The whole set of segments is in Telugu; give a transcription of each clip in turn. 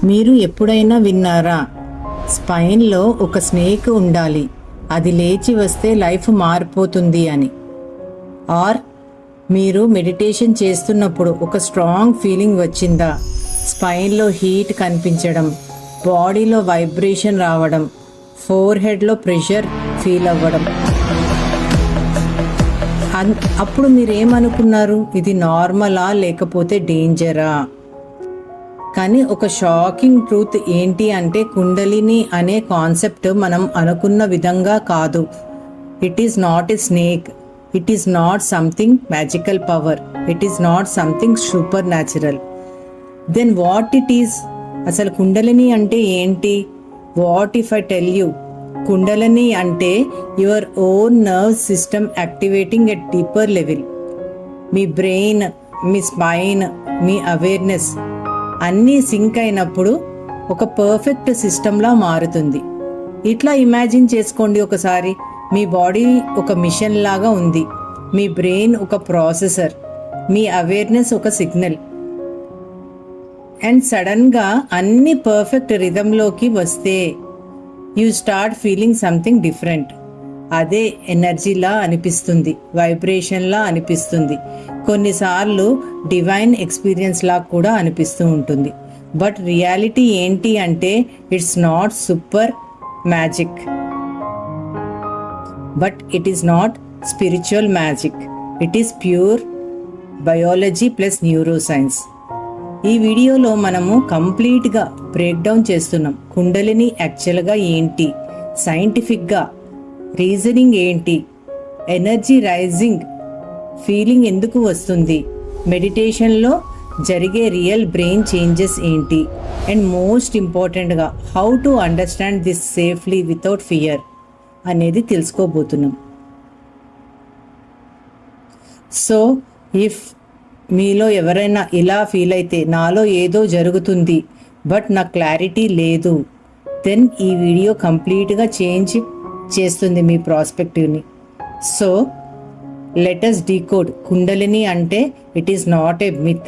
మీరు ఎప్పుడైనా విన్నారా, స్పైన్లో ఒక స్నేక్ ఉండాలి, అది లేచి వస్తే లైఫ్ మారిపోతుంది అని? ఆర్ మీరు మెడిటేషన్ చేస్తున్నప్పుడు ఒక స్ట్రాంగ్ ఫీలింగ్ వచ్చిందా? స్పైన్లో హీట్ కనిపించడం, బాడీలో వైబ్రేషన్ రావడం, ఫోర్ హెడ్లో ప్రెషర్ ఫీల్ అవ్వడం. అప్పుడు మీరేమనుకున్నారు? ఇది నార్మలా లేకపోతే డేంజరా? కానీ ఒక షాకింగ్ ట్రూత్ ఏంటి అంటే, కుండలిని అనే కాన్సెప్ట్ మనం అనుకున్న విధంగా కాదు. It is not a snake, it is not something magical power, it is not something supernatural. Then what it is? అసలు కుండలిని అంటే ఏంటి? What if I tell you, Kundalini అంటే your own nerve system activating at deeper level. మీ బ్రెయిన్, మీ స్పైన్, మీ అవేర్నెస్ అన్నీ సింక్ అయినప్పుడు ఒక పర్ఫెక్ట్ సిస్టంలా మారుతుంది. ఇట్లా ఇమాజిన్ చేసుకోండి ఒకసారి. మీ బాడీ ఒక మిషన్ లాగా ఉంది, మీ బ్రెయిన్ ఒక ప్రాసెసర్, మీ అవేర్నెస్ ఒక సిగ్నల్. అండ్ సడన్గా అన్ని పర్ఫెక్ట్ రిథంలోకి వస్తే you start feeling something different. అదే ఎనర్జీలా అనిపిస్తుంది, వైబ్రేషన్లా అనిపిస్తుంది, కొన్నిసార్లు డివైన్ ఎక్స్పీరియన్స్ లా కూడా అనిపిస్తూ ఉంటుంది. బట్ రియాలిటీ ఏంటి అంటే, it's not super magic, but it is not spiritual magic, it is pure biology plus neuro science. ఈ వీడియోలో మనము కంప్లీట్గా బ్రేక్ డౌన్ చేస్తున్నాం. కుండలిని యాక్చువల్గా ఏంటి, సైంటిఫిక్గా రీజనింగ్ ఏంటి, ఎనర్జీ రైజింగ్ ఫీలింగ్ ఎందుకు వస్తుంది, మెడిటేషన్లో జరిగే రియల్ బ్రెయిన్ చేంజెస్ ఏంటి, అండ్ మోస్ట్ ఇంపార్టెంట్గా how to understand this safely without fear అనేది తెలుసుకోబోతున్నాం. సో ఇఫ్ మీలో ఎవరైనా ఇలా ఫీల్ అయితే, నాలో ఏదో జరుగుతుంది బట్ నాకు క్లారిటీ లేదు, దెన్ ఈ వీడియో కంప్లీట్గా చేంజ్ చేస్తుంది మీ ప్రాస్పెక్టివ్ని. So let us decode Kundalini అంటే it is not a myth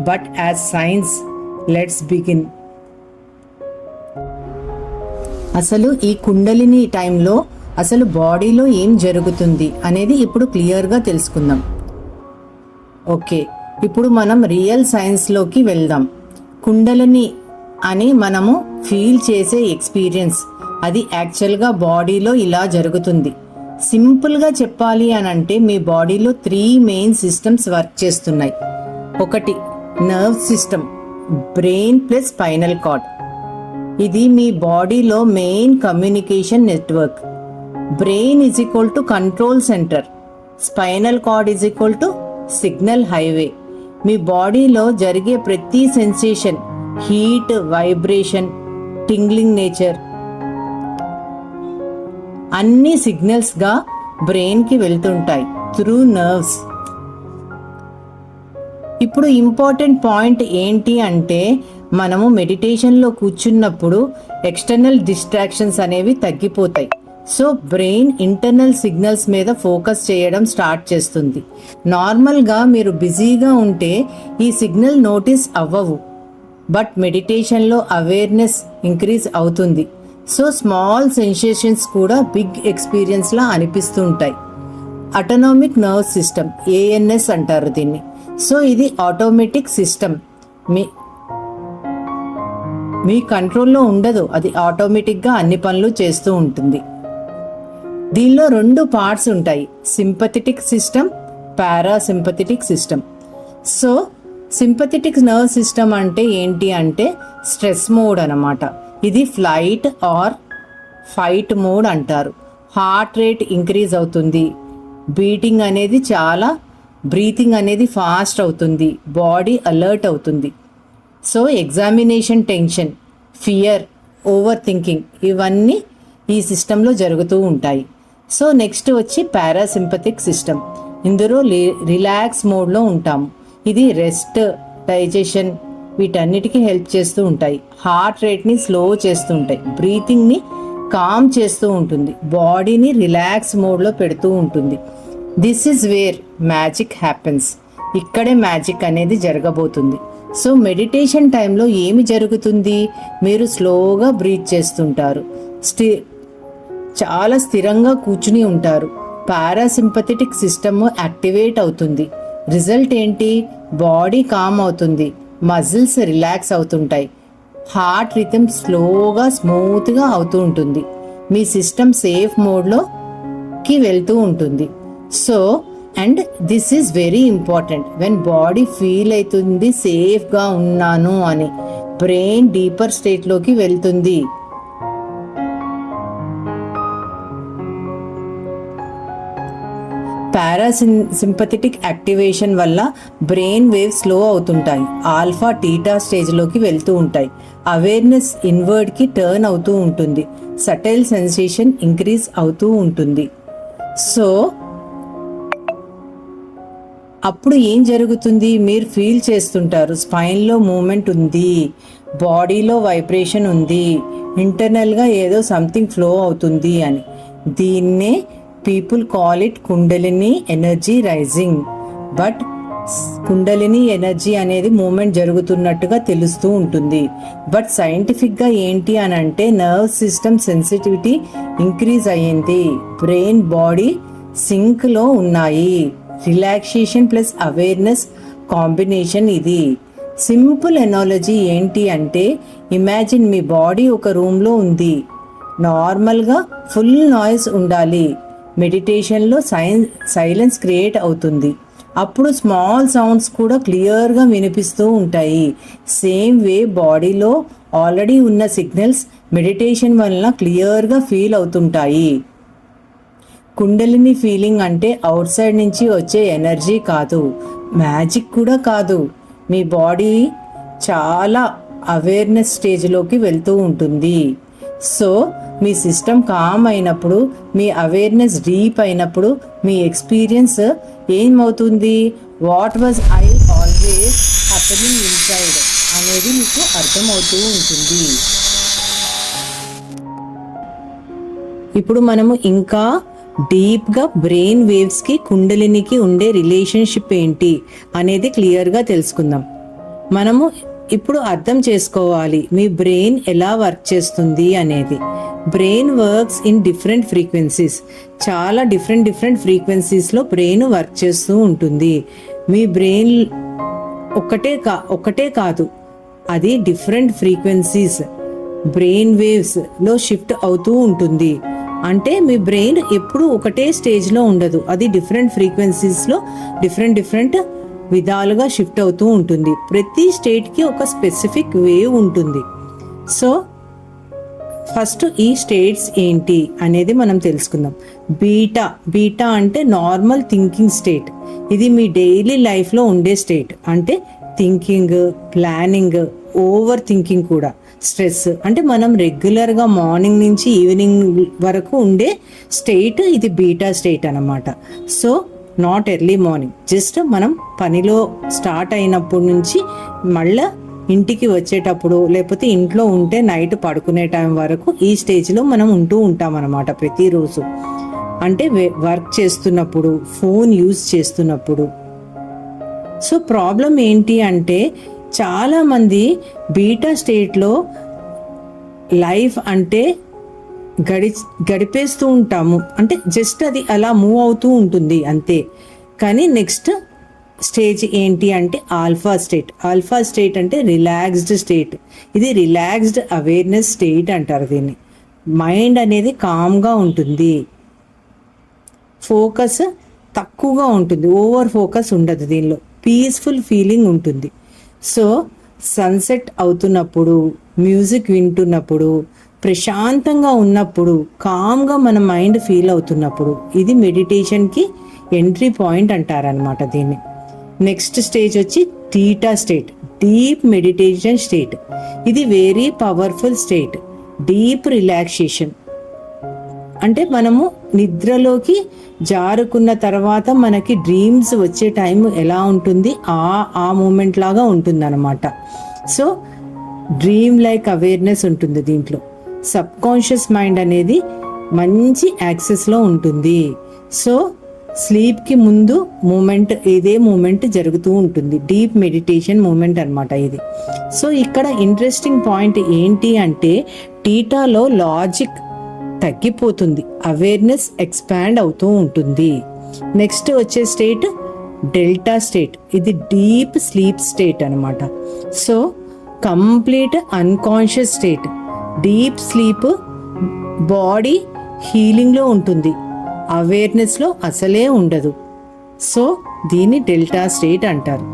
but as science. Let's begin. అసలు ఈ కుండలిని టైంలో అసలు బాడీలో ఏం జరుగుతుంది అనేది ఇప్పుడు క్లియర్గా తెలుసుకుందాం. ఓకే, ఇప్పుడు మనం రియల్ సైన్స్లోకి వెళ్దాం. కుండలిని అని మనము ఫీల్ చేసే ఎక్స్పీరియన్స్, అది యాక్చువల్గా బాడీలో ఇలా జరుగుతుంది. సింపుల్గా చెప్పాలి అని అంటే, మీ బాడీలో 3 మెయిన్ సిస్టమ్స్ వర్క్ చేస్తున్నాయి. ఒకటి nerve system, brain plus spinal cord. ఇది మీ బాడీలో main communication network. Brain is equal to control centre, spinal cord is equal to signal highway. మీ బాడీలో జరిగే ప్రతి sensation, heat, vibration, tingling nature అన్ని సిగ్నల్స్గా బ్రెయిన్కి వెళ్తుంటాయి త్రూ నర్వ్స్. ఇప్పుడు ఇంపార్టెంట్ పాయింట్ ఏంటి అంటే, మనము మెడిటేషన్లో కూర్చున్నప్పుడు ఎక్స్టర్నల్ డిస్ట్రాక్షన్స్ అనేవి తగ్గిపోతాయి. సో బ్రెయిన్ ఇంటర్నల్ సిగ్నల్స్ మీద ఫోకస్ చేయడం స్టార్ట్ చేస్తుంది. నార్మల్గా మీరు బిజీగా ఉంటే ఈ సిగ్నల్ నోటీస్ అవ్వవు, బట్ మెడిటేషన్లో అవేర్నెస్ ఇంక్రీజ్ అవుతుంది. సో స్మాల్ సెన్సేషన్స్ కూడా బిగ్ ఎక్స్పీరియన్స్లా అనిపిస్తూ ఉంటాయి. ఆటోనామిక్ నర్వ్ సిస్టమ్, ANS అంటారు దీన్ని. సో ఇది ఆటోమేటిక్ సిస్టమ్, మీ కంట్రోల్లో ఉండదు, అది ఆటోమేటిక్గా అన్ని పనులు చేస్తూ ఉంటుంది. దీనిలో 2 పార్ట్స్ ఉంటాయి, sympathetic system, parasympathetic system. So sympathetic nerve system అంటే ఏంటి అంటే, స్ట్రెస్ మోడ్ అన్నమాట. ఇది ఫ్లైట్ ఆర్ ఫైట్ మోడ్ అంటారు. హార్ట్ రేట్ ఇంక్రీజ్ అవుతుంది, బీటింగ్ అనేది బ్రీతింగ్ అనేది ఫాస్ట్ అవుతుంది, బాడీ అలర్ట్ అవుతుంది. So examination tension, fear, over thinking ఇవన్నీ ఈ సిస్టంలో జరుగుతూ ఉంటాయి. సో నెక్స్ట్ వచ్చి పారాసింపథిక్ సిస్టమ్. ఇందులో రిలాక్స్ మోడ్లో ఉంటాము. ఇది రెస్ట్, డైజెషన్ వీటన్నిటికీ హెల్ప్ చేస్తూ ఉంటాయి. హార్ట్ రేట్ని స్లో చేస్తూ ఉంటాయి, బ్రీతింగ్ని కామ్ చేస్తూ ఉంటుంది, బాడీని రిలాక్స్ మోడ్లో పెడుతూ ఉంటుంది. This is where magic happens. ఇక్కడే మ్యాజిక్ అనేది జరగబోతుంది. సో మెడిటేషన్ టైంలో ఏమి జరుగుతుంది, మీరు స్లోగా బ్రీత్ చేస్తుంటారు, చాలా స్థిరంగా కూర్చుని ఉంటారు, పారాసింపథెటిక్ సిస్టమ్ యాక్టివేట్ అవుతుంది. రిజల్ట్ ఏంటి, బాడీ కామ్ అవుతుంది, మజిల్స్ రిలాక్స్ అవుతుంటాయి, హార్ట్ రిథమ్ స్లోగా స్మూత్గా అవుతూ ఉంటుంది, మీ సిస్టమ్ సేఫ్ మోడ్లోకి వెళ్తూ ఉంటుంది. So and this is very important, when body feel అవుతుంది సేఫ్గా ఉన్నాను అని, బ్రెయిన్ డీపర్ స్టేట్లోకి వెళ్తుంది. పారాసింపథెటిక్ యాక్టివేషన్ వల్ల బ్రెయిన్ వేవ్స్ స్లో అవుతుంటాయి, ఆల్ఫా టీటా స్టేజ్లోకి వెళ్తూ ఉంటాయి, అవేర్నెస్ ఇన్వర్డ్కి టర్న్ అవుతూ ఉంటుంది, సటైల్ సెన్సేషన్ ఇంక్రీజ్ అవుతూ ఉంటుంది. సో అప్పుడు ఏం జరుగుతుంది, మీరు ఫీల్ చేస్తుంటారు స్పైన్లో మూమెంట్ ఉంది, బాడీలో వైబ్రేషన్ ఉంది, ఇంటర్నల్గా ఏదో సంథింగ్ ఫ్లో అవుతుంది అని. దీన్నే people call it kundalini energy rising. But kundalini energy అనేది మూమెంట్ జరుగుతున్నట్టుగా తెలుస్తూ ఉంటుంది. బట్ సైంటిఫిక్గా ఏంటి అని అంటే నర్వ్ సిస్టమ్ సెన్సిటివిటీ ఇంక్రీజ్ అయ్యింది, బ్రెయిన్ బాడీ సింక్లో ఉన్నాయి, రిలాక్సేషన్ ప్లస్ అవేర్నెస్ కాంబినేషన్ ఇది. సింపుల్ ఎనాలజీ ఏంటి అంటే, ఇమాజిన్ మీ బాడీ ఒక రూమ్లో ఉంది, నార్మల్గా ఫుల్ నాయిస్ ఉండాలి, మెడిటేషన్లో సైలెన్స్ క్రియేట్ అవుతుంది, అప్పుడు స్మాల్ సౌండ్స్ కూడా క్లియర్గా వినిపిస్తూ ఉంటాయి. సేమ్ వే బాడీలో ఆల్రెడీ ఉన్న సిగ్నల్స్ మెడిటేషన్ వలన క్లియర్గా ఫీల్ అవుతుంటాయి. కుండలిని ఫీలింగ్ అంటే అవుట్ సైడ్ నుంచి వచ్చే ఎనర్జీ కాదు, మ్యాజిక్ కూడా కాదు, మీ బాడీ చాలా అవేర్నెస్ స్టేజ్లోకి వెళ్తూ ఉంటుంది. సో మీ సిస్టమ్ కామ్ అయినప్పుడు, మీ అవేర్నెస్ డీప్ అయినప్పుడు మీ ఎక్స్పీరియన్స్ ఏమవుతుంది, what was I always happening inside అనేది మీకు అర్థమవుతూ ఉంటుంది. ఇప్పుడు మనము ఇంకా డీప్గా బ్రెయిన్ వేవ్స్కి కుండలినికి ఉండే రిలేషన్షిప్ ఏంటి అనేది క్లియర్గా తెలుసుకుందాం. మనము ఇప్పుడు అర్థం చేసుకోవాలి మీ బ్రెయిన్ ఎలా వర్క్ చేస్తుంది అనేది. Brain works in different frequencies, చాలా డిఫరెంట్ ఫ్రీక్వెన్సీస్లో బ్రెయిన్ వర్క్ చేస్తూ ఉంటుంది. మీ బ్రెయిన్ ఒక్కటే కాదు, అది డిఫరెంట్ ఫ్రీక్వెన్సీస్ బ్రెయిన్ వేవ్స్లో షిఫ్ట్ అవుతూ ఉంటుంది. అంటే మీ బ్రెయిన్ ఎప్పుడు ఒకటే స్టేజ్లో ఉండదు, అది డిఫరెంట్ ఫ్రీక్వెన్సీస్లో డిఫరెంట్ విధాలుగా షిఫ్ట్ అవుతూ ఉంటుంది. ప్రతి స్టేట్కి ఒక స్పెసిఫిక్ వేవ్ ఉంటుంది. సో ఫస్ట్ ఈ స్టేట్స్ ఏంటి అనేది మనం తెలుసుకుందాం. బీటా అంటే నార్మల్ థింకింగ్ స్టేట్. ఇది మీ డైలీ లైఫ్లో ఉండే స్టేట్. అంటే థింకింగ్, ప్లానింగ్, ఓవర్ థింకింగ్ కూడా, స్ట్రెస్, అంటే మనం రెగ్యులర్గా మార్నింగ్ నుంచి ఈవినింగ్ వరకు ఉండే స్టేట్ ఇది బీటా స్టేట్ అన్నమాట. So not early morning, just మనం పనిలో స్టార్ట్ అయినప్పటి నుంచి మళ్ళీ ఇంటికి వచ్చేటప్పుడు, లేకపోతే ఇంట్లో ఉంటే నైట్ పడుకునే టైం వరకు ఈ స్టేజ్లో మనం ఉంటూ ఉంటాం అన్నమాట ప్రతిరోజు. అంటే వర్క్ చేస్తున్నప్పుడు, ఫోన్ యూజ్ చేస్తున్నప్పుడు. సో ప్రాబ్లం ఏంటి అంటే చాలామంది బీటా స్టేట్లో లైఫ్ అంటే గడిపేస్తూ ఉంటాము, అంటే జస్ట్ అది అలా మూవ్ అవుతూ ఉంటుంది అంతే. కానీ నెక్స్ట్ స్టేజ్ ఏంటి అంటే ఆల్ఫా స్టేట్ అంటే రిలాక్స్డ్ స్టేట్. ఇది రిలాక్స్డ్ అవేర్నెస్ స్టేట్ అంటారు దీన్ని. మైండ్ అనేది కామ్గా ఉంటుంది, ఫోకస్ తక్కువగా ఉంటుంది, ఓవర్ ఫోకస్ ఉండదు దీనిలో, పీస్ఫుల్ ఫీలింగ్ ఉంటుంది. సో సన్సెట్ అవుతున్నప్పుడు, మ్యూజిక్ వింటున్నప్పుడు, ప్రశాంతంగా ఉన్నప్పుడు, కామ్గా మన మైండ్ ఫీల్ అవుతున్నప్పుడు, ఇది మెడిటేషన్కి ఎంట్రీ పాయింట్ అంటారనమాట దీన్ని. నెక్స్ట్ స్టేజ్ వచ్చి theta state, deep meditation state. ఇది very powerful state, deep relaxation. అంటే మనము నిద్రలోకి జారుకున్న తర్వాత మనకి డ్రీమ్స్ వచ్చే టైం ఎలా ఉంటుంది, ఆ మూమెంట్ లాగా ఉంటుంది అనమాట. సో డ్రీమ్ లైక్ అవేర్నెస్ ఉంటుంది దీంట్లో. సబ్ కాన్షియస్ మైండ్ అనేది మంచి యాక్సెస్లో ఉంటుంది. సో స్లీప్కి ముందు మూమెంట్, ఇదే మూమెంట్ జరుగుతూ ఉంటుంది. డీప్ మెడిటేషన్ మూమెంట్ అనమాట ఇది. సో ఇక్కడ ఇంట్రెస్టింగ్ పాయింట్ ఏంటి అంటే టీటాలో లాజిక్ తగ్గిపోతుంది, అవేర్నెస్ ఎక్స్పాండ్ అవుతూ ఉంటుంది. నెక్స్ట్ వచ్చే స్టేట్ డెల్టా స్టేట్. ఇది డీప్ స్లీప్ స్టేట్ అనమాట. So complete unconscious state. Deep sleep, body హీలింగ్లో ఉంటుంది, అవేర్నెస్లో అసలే ఉండదు. సో దీన్ని డెల్టా స్టేట్ అంటారు.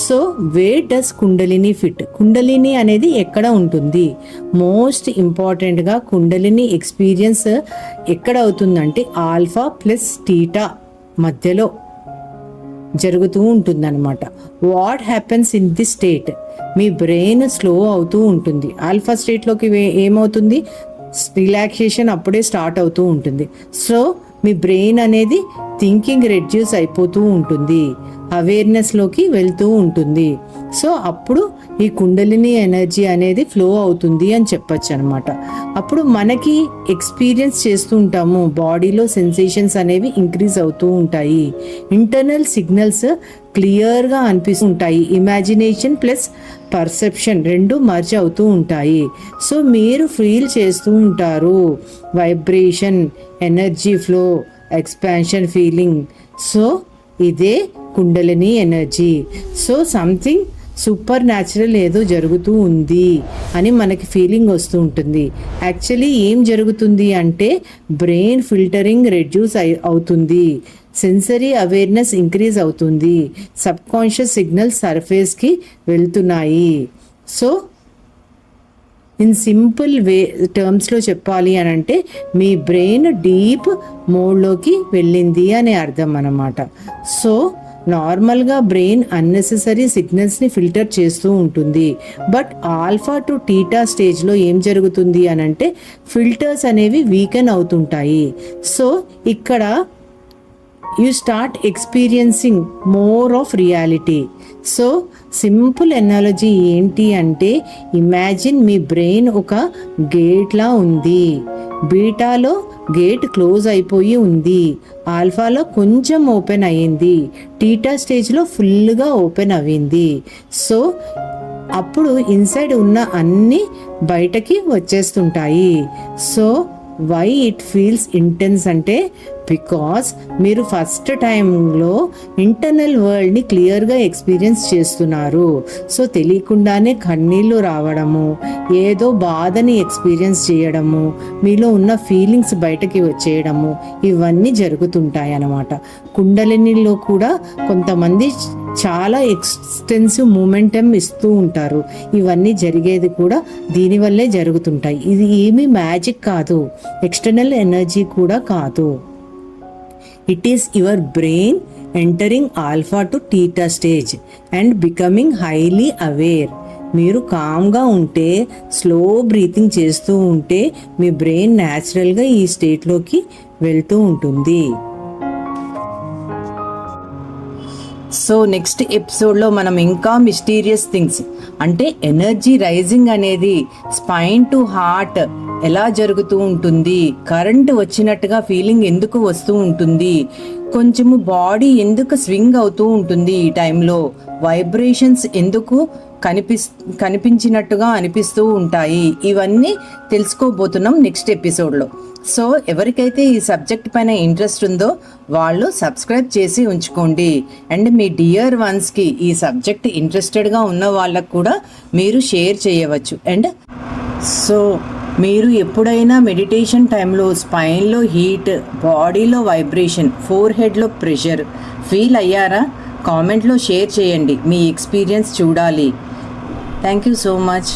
So where does Kundalini fit? Kundalini అనేది ఎక్కడ ఉంటుంది? మోస్ట్ ఇంపార్టెంట్గా కుండలిని ఎక్స్పీరియన్స్ ఎక్కడ అవుతుందంటే ఆల్ఫా ప్లస్ టీటా మధ్యలో జరుగుతూ ఉంటుందన్నమాట. What happens in this state? Me brain slow అవుతూ ఉంటుంది. ఆల్ఫా స్టేట్లోకి ఏమవుతుంది? రిలాక్సేషన్ అప్పుడే స్టార్ట్ అవుతూ ఉంటుంది. సో మీ బ్రెయిన్ అనేది థింకింగ్ రెడ్యూస్ అయిపోతూ ఉంటుంది, అవేర్నెస్లోకి వెళ్తూ ఉంటుంది. సో అప్పుడు ఈ కుండలిని ఎనర్జీ అనేది ఫ్లో అవుతుంది అని చెప్పచ్చు అనమాట. అప్పుడు మనకి ఎక్స్పీరియన్స్ చేస్తూ ఉంటాము, బాడీలో సెన్సేషన్స్ అనేవి ఇంక్రీజ్ అవుతూ ఉంటాయి, ఇంటర్నల్ సిగ్నల్స్ క్లియర్గా అనిపిస్తూ ఉంటాయి, ఇమాజినేషన్ ప్లస్ పర్సెప్షన్ రెండు మర్జ్ అవుతూ ఉంటాయి. సో మీరు ఫీల్ చేస్తూ ఉంటారు vibration, energy flow, expansion feeling. So ఇదే kundalini energy. So something supernatural ఏదో జరుగుతూ ఉంది అని మనకి ఫీలింగ్ వస్తూ ఉంటుంది. యాక్చువల్లీ ఏం జరుగుతుంది అంటే బ్రెయిన్ ఫిల్టరింగ్ రెడ్యూస్ అవుతుంది, సెన్సరీ అవేర్నెస్ ఇంక్రీజ్ అవుతుంది, సబ్ కాన్షియస్ సిగ్నల్స్ సర్ఫేస్కి వెళ్తున్నాయి. సో ఇన్ సింపుల్ టర్మ్స్లో చెప్పాలి అని అంటే మీ బ్రెయిన్ డీప్ మోడ్లోకి వెళ్ళింది అనే అర్థం అన్నమాట. సో నార్మల్గా బ్రెయిన్ అన్నెసెసరీ సిగ్నల్స్ని ఫిల్టర్ చేస్తూ ఉంటుంది. బట్ ఆల్ఫా టు టీటా స్టేజ్లో ఏం జరుగుతుంది అని అంటే ఫిల్టర్స్ అనేవి వీకెన్ అవుతుంటాయి. సో ఇక్కడ you start experiencing more of reality. So simple analogy ఏంటి అంటే ఇమాజిన్ మీ బ్రెయిన్ ఒక గేట్లా ఉంది. బీటాలో గేట్ క్లోజ్ అయిపోయి ఉంది, ఆల్ఫాలో కొంచెం ఓపెన్ అయ్యింది, టీటా స్టేజ్లో ఫుల్గా ఓపెన్ అయ్యింది. సో అప్పుడు ఇన్సైడ్ ఉన్న అన్నీ బయటకి వచ్చేస్తుంటాయి. So why it feels intense అంటే బికాస్ మీరు ఫస్ట్ టైంలో ఇంటర్నల్ వరల్డ్ని క్లియర్గా ఎక్స్పీరియన్స్ చేస్తున్నారు. సో తెలియకుండానే కన్నీళ్ళు రావడము, ఏదో బాధని ఎక్స్పీరియన్స్ చేయడము, మీలో ఉన్న ఫీలింగ్స్ బయటకి వచ్చేయడము, ఇవన్నీ జరుగుతుంటాయి అన్నమాట. కుండలినిలో కూడా కొంతమంది చాలా ఎక్స్టెన్సివ్ మూమెంటం ఇస్తూ ఉంటారు. ఇవన్నీ జరిగేది కూడా దీనివల్లే జరుగుతుంటాయి. ఇది ఏమీ మ్యాజిక్ కాదు, ఎక్స్టర్నల్ ఎనర్జీ కూడా కాదు. It is your brain entering alpha to theta stage and becoming highly aware. మీరు కామ్గా ఉంటే, స్లో బ్రీతింగ్ చేస్తూ ఉంటే మీ బ్రెయిన్ న్యాచురల్గా ఈ స్టేట్లోకి వెళ్తూ ఉంటుంది. సో నెక్స్ట్ ఎపిసోడ్లో మనం ఇంకా మిస్టీరియస్ థింగ్స్ అంటే ఎనర్జీ రైజింగ్ అనేది స్పైన్ టు హార్ట్ ఎలా జరుగుతూ ఉంటుంది, కరెంట్ వచ్చినట్టుగా ఫీలింగ్ ఎందుకు వస్తూ ఉంటుంది, కొంచెము బాడీ ఎందుకు స్వింగ్ అవుతూ ఉంటుంది, ఈ టైంలో వైబ్రేషన్స్ ఎందుకు కనిపించినట్టుగా అనిపిస్తూ ఉంటాయి, ఇవన్నీ తెలుసుకోబోతున్నాం నెక్స్ట్ ఎపిసోడ్లో. సో ఎవరికైతే ఈ సబ్జెక్ట్ పైన ఇంట్రెస్ట్ ఉందో వాళ్ళు సబ్స్క్రైబ్ చేసి ఉంచుకోండి. అండ్ మీ డియర్ వన్స్కి ఈ సబ్జెక్ట్ ఇంట్రెస్టెడ్గా ఉన్న వాళ్ళకు కూడా మీరు షేర్ చేయవచ్చు. అండ్ సో మీరు ఎప్పుడైనా మెడిటేషన్ టైంలో స్పైన్లో హీట్, బాడీలో వైబ్రేషన్, ఫోర్ హెడ్లో ప్రెషర్ ఫీల్ అయ్యారా? కామెంట్లో షేర్ చేయండి, మీ ఎక్స్పీరియన్స్ చూడాలి. Thank you so much.